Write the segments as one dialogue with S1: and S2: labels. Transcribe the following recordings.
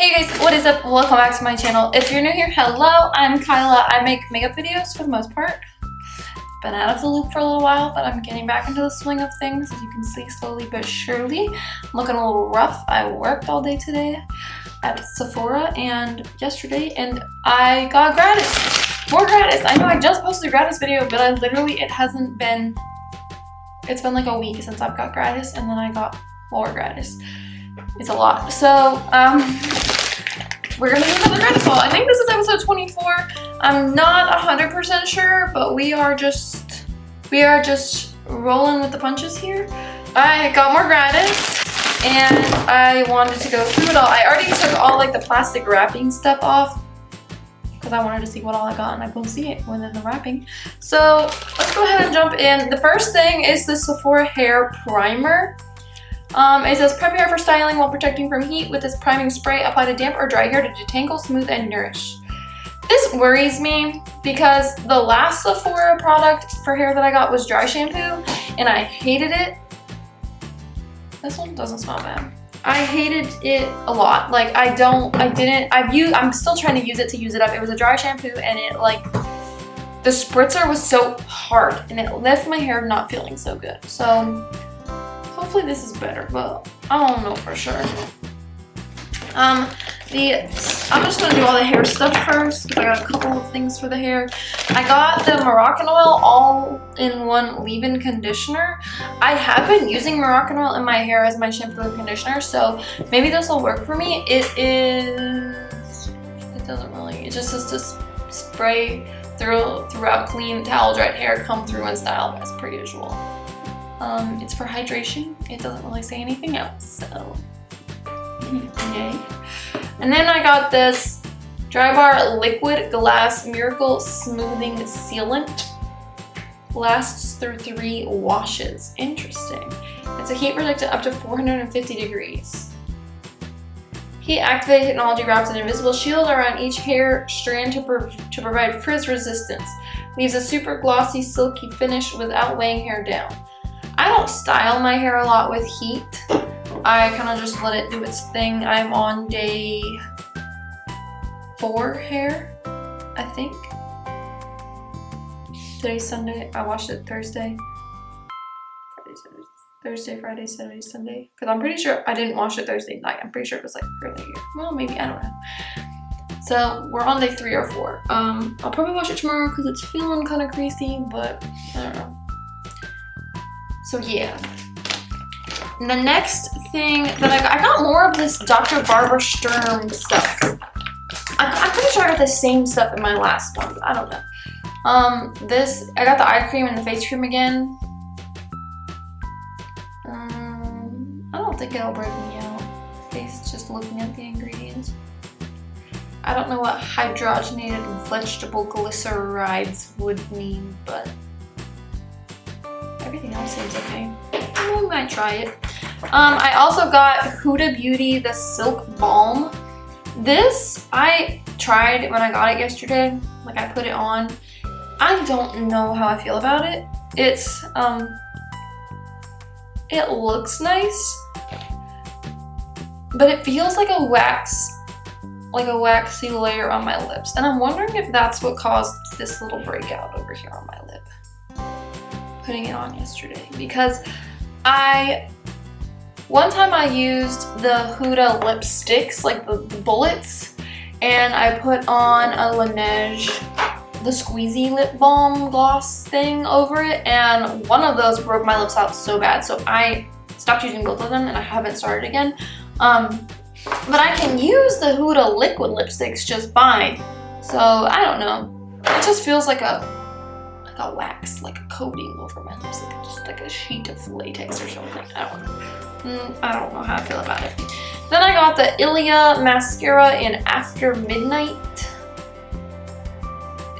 S1: Hey guys, what is up? Welcome back to my channel. If you're new here, hello, I'm Kyla. I make makeup videos for the most part. Been out of the loop for a little while, but I'm getting back into the swing of things, as you can see, slowly but surely. I'm looking a little rough. I worked all day today at Sephora and yesterday, and I got Gratis. More Gratis. I know I just posted a Gratis video, but it's been like a week since I've got Gratis, and then I got more Gratis. It's a lot. So, we're gonna do another Gratis haul. I think this is episode 24. I'm not 100% sure, but we are just rolling with the punches here. I got more Gratis, and I wanted to go through it all. I already took all like the plastic wrapping stuff off because I wanted to see what all I got, and I couldn't see it within the wrapping. So let's go ahead and jump in. The first thing is the Sephora hair primer. It says prep hair for styling while protecting from heat with this priming spray. Apply to damp or dry hair to detangle, smooth, and nourish. This worries me because the last Sephora product for hair that I got was dry shampoo, and I hated it. This one doesn't smell bad. I hated it a lot. Like I'm still trying to use it up. It was a dry shampoo, and it the spritzer was so hard, and it left my hair not feeling so good. So hopefully this is better, but I don't know for sure. I'm just gonna do all the hair stuff first because I got a couple of things for the hair. I got the Moroccan Oil all-in-one leave-in conditioner. I have been using Moroccan Oil in my hair as my shampoo and conditioner, so maybe this will work for me. It just says to spray throughout clean towel-dried hair, comb through and style as per usual. It's for hydration. It doesn't really say anything else, so yay. And then I got this Drybar Liquid Glass Miracle Smoothing Sealant. Lasts through 3 washes. Interesting. It's a heat protectant up to 450 degrees. Heat activated technology wraps an invisible shield around each hair strand to provide frizz resistance. Leaves a super glossy, silky finish without weighing hair down. I don't style my hair a lot with heat. I kind of just let it do its thing. I'm on day 4 hair, I think. Today's Sunday. I washed it Thursday. Thursday, Friday, Saturday, Sunday. Because I'm pretty sure I didn't wash it Thursday night. I'm pretty sure it was like earlier. Well, maybe, I don't know. So we're on day 3 or 4. I'll probably wash it tomorrow because it's feeling kind of greasy, but I don't know. So yeah. And the next thing that I got more of this Dr. Barbara Sturm stuff. I'm pretty sure I got the same stuff in my last one, but I don't know. I got the eye cream and the face cream again. I don't think it'll break me out. Face just looking at the ingredients. I don't know what hydrogenated vegetable glycerides would mean, but everything else seems okay. We might try it. I also got Huda Beauty the Silk Balm. This I tried when I got it yesterday. Like I put it on. I don't know how I feel about it. It's it looks nice, but it feels like a waxy layer on my lips, and I'm wondering if that's what caused this little breakout over here on my lip. Putting it on yesterday because one time I used the Huda lipsticks, like the bullets, and I put on a Laneige, the squeezy lip balm gloss thing over it, and one of those broke my lips out so bad, so I stopped using both of them and I haven't started again. But I can use the Huda liquid lipsticks just fine, so I don't know. It just feels like a wax, like a coating over my lips, just like a sheet of latex or something. I don't know how I feel about it. Then I got the Ilia mascara in After Midnight.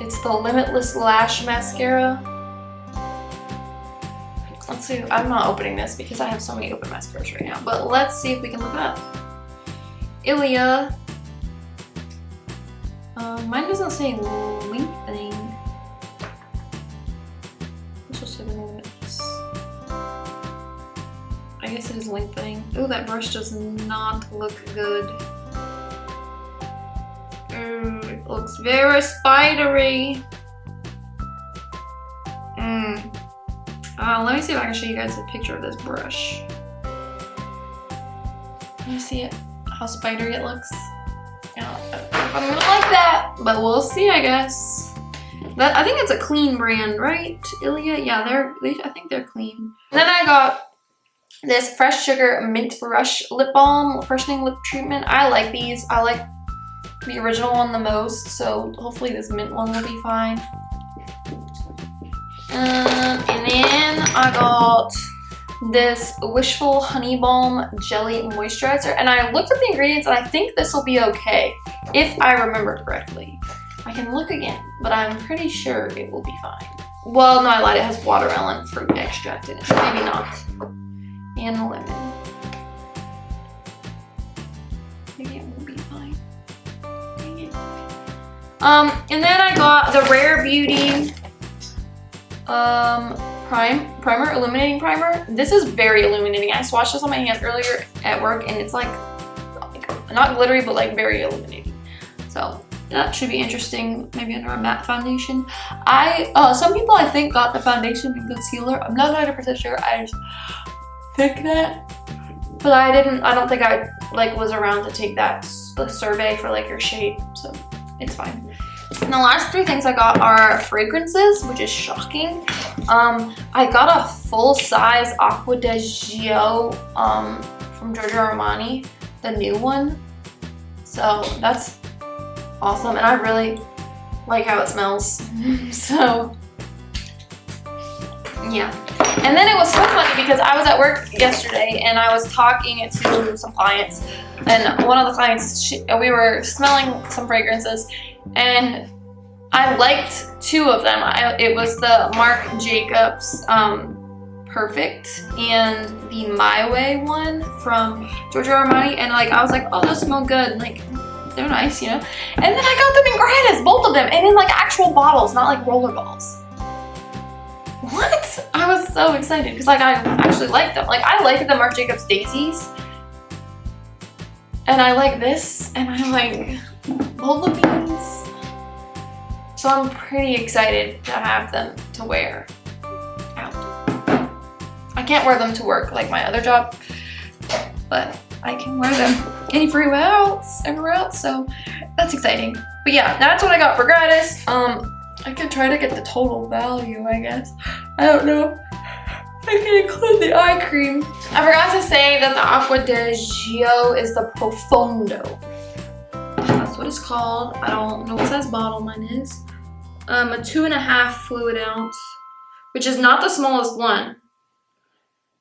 S1: It's the Limitless Lash Mascara. Let's see. I'm not opening this because I have so many open mascaras right now, but let's see if we can look it up. Ilia. Mine doesn't say lengthening. I guess it is lengthening. Ooh, that brush does not look good. It looks very spidery. Let me see if I can show you guys a picture of this brush. Can you see it? How spidery it looks? I don't know if I'm gonna like that, but we'll see, I guess. I think it's a clean brand, right? Ilia? Yeah, I think they're clean. And then I got this Fresh Sugar Mint Brush Lip Balm Freshening Lip Treatment. I like these. I like the original one the most, so hopefully this mint one will be fine. And then I got this Wishful Honey Balm Jelly Moisturizer, and I looked at the ingredients and I think this will be okay if I remember correctly. I can look again, but I'm pretty sure it will be fine. Well, no, I lied. It has watermelon fruit extract in it, so maybe not. And lemon. Maybe it will be fine. Dang it. And then I got the Rare Beauty primer, illuminating primer. This is very illuminating. I swatched this on my hands earlier at work, and it's like not glittery, but like very illuminating. So that should be interesting, maybe under a matte foundation. Some people I think got the foundation and concealer. I'm not 100% sure. I just picked that, but I don't think I was around to take the survey for like your shade, so it's fine. And the last three things I got are fragrances, which is shocking. I got a full-size Acqua di Gio from Giorgio Armani, the new one. So that's awesome, and I really like how it smells. So yeah. And then it was so funny because I was at work yesterday and I was talking to some clients, and one of the clients, we were smelling some fragrances, and I liked two of them. It was the Marc Jacobs Perfect and the My Way one from Giorgio Armani, and like I was like, oh, those smell good, like they're nice, you know. And then I got them in Gratis, both of them, and in like actual bottles, not like Rollerballs. What? I was so excited because like I actually like them. Like I like the Marc Jacobs Daisies, and I like this, and I like both of these. So I'm pretty excited to have them to wear out. I can't wear them to work like my other job, but I can wear them everywhere else, so that's exciting. But yeah, that's what I got for Gratis. I could try to get the total value, I guess. I don't know. I can include the eye cream. I forgot to say that the Acqua di Gio is the Profondo. That's what it's called. I don't know what size bottle mine is. A 2.5 fluid ounce, which is not the smallest one.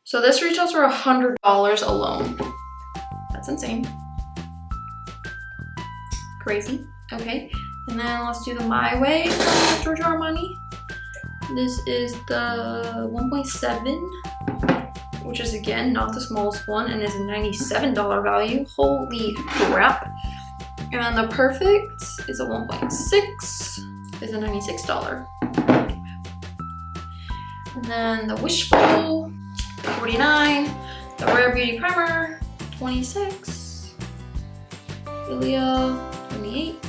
S1: So this retails for $100 alone. That's insane. Crazy. Okay. And then let's do the My Way from Giorgio Armani. This is the 1.7, which is again not the smallest one, and is a $97 value. Holy crap. And then the Perfect is a 1.6, is a $96. And then the Wishful, $49. The Rare Beauty Primer, $26. Ilia, $28.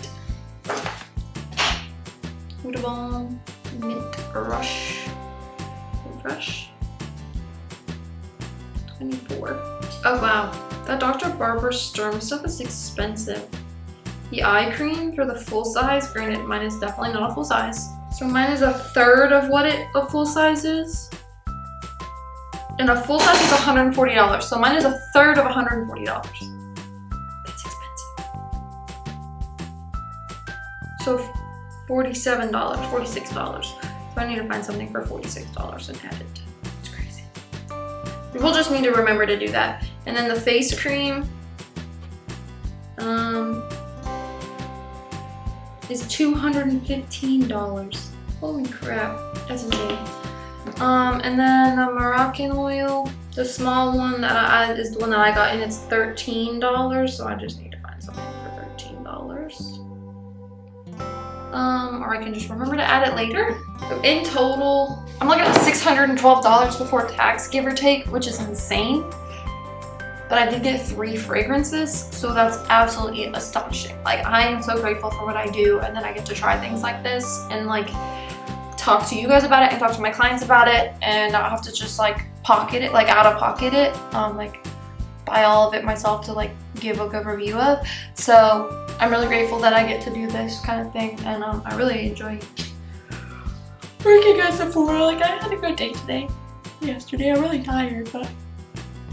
S1: Huda Balm Mint Rush Refresh, $24. Oh wow, that Dr. Barbara Sturm stuff is expensive. The eye cream for the full size, granted mine is definitely not a full size, so mine is a third of what a full size is, and a full size is $140, so mine is a third of $140. That's expensive. So $47, $46. So I need to find something for $46 and add it. It's crazy. We'll just need to remember to do that. And then the face cream is $215. Holy crap, that's insane. And then the Moroccan Oil, the small one that is the one that I got, and it's $13. So I just need to find something for $13. Or I can just remember to add it later. So in total, I'm looking at $612 before tax, give or take, which is insane. but I did get 3 fragrances, so that's absolutely astonishing. Like, I am so grateful for what I do, and then I get to try things like this and like talk to you guys about it and talk to my clients about it, and not have to just like pocket it, like out of pocket it, like buy all of it myself to like give a good review of. So I'm really grateful that I get to do this kind of thing, and I really enjoy working at Sephora. Like, I had a good day today. Yesterday I'm really tired, but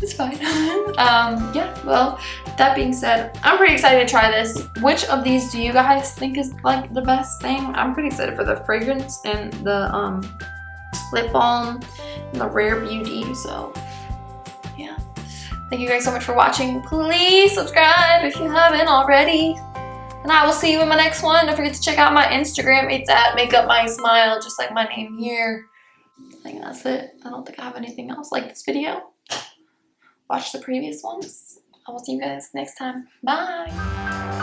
S1: it's fine. Yeah, well, that being said, I'm pretty excited to try this. Which of these do you guys think is like the best thing? I'm pretty excited for the fragrance and the lip balm and the Rare Beauty. So yeah, thank you guys so much for watching. Please subscribe if you haven't already, and I will see you in my next one. Don't forget to check out my Instagram. It's at @makeupmysmile, just like my name here. I think that's it. I don't think I have anything else. Like this video, watch the previous ones. I will see you guys next time. Bye.